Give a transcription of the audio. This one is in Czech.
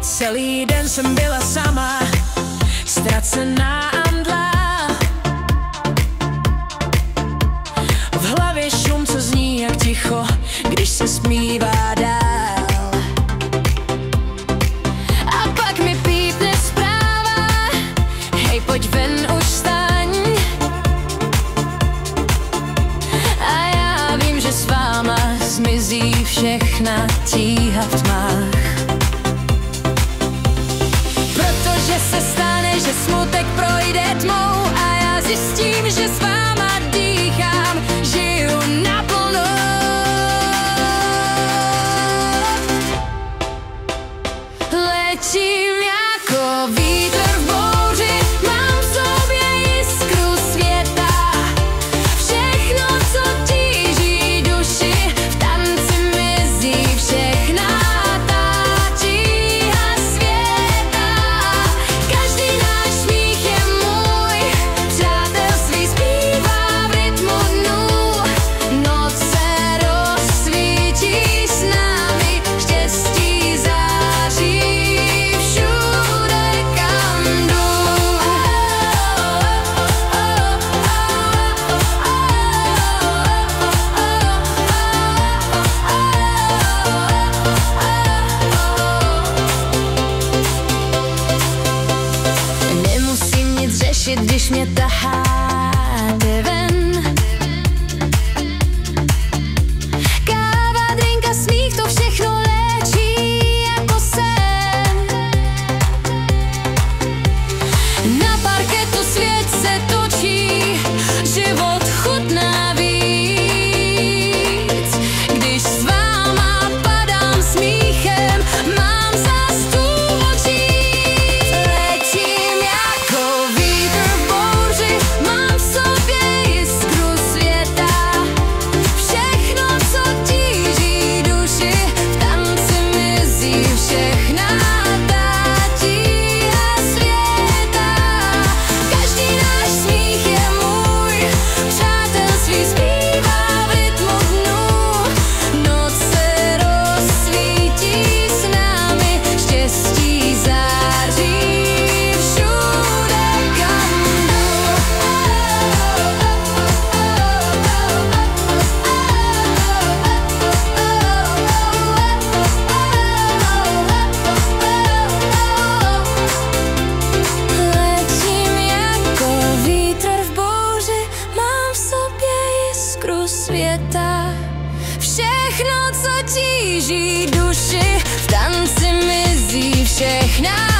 Celý den jsem byla sama, ztracená a mdlá. V hlavě šum, co zní jak ticho, když se smívá dál. A pak mi pípne zpráva, hej, pojď ven, už vstaň. A já vím, že s váma zmizí všechna tíha v tmách. Protože se stane, že smutek projde tmou a já zjistím, že s váma dýchám, žiju naplno. Letím jako vítr v bouři, mám v sobě jiskru světa. Všechno, co tíží duši, v tanci mizí všechna. Když mě taháte ven, káva, drinka, smích, to všechno léčí jako sen. Na parketu svět se točí, život chutná víc. Když s váma padám smíchem, mám zas důvod žít. Letím jako vítr, mám v sobě jiskru světa. Všechno, co tíží duši, v tanci mizí všechna ta tíha světa. Každý náš smích je můj, přátelství zpívá v rytmu dnů. Noc se rozsvítí s námi, štěstí září všude, kam jdu. Letím jako vítr v bouři, mám v sobě jiskru světa. Všechno, co tíží duši, v tanci mizí všechna.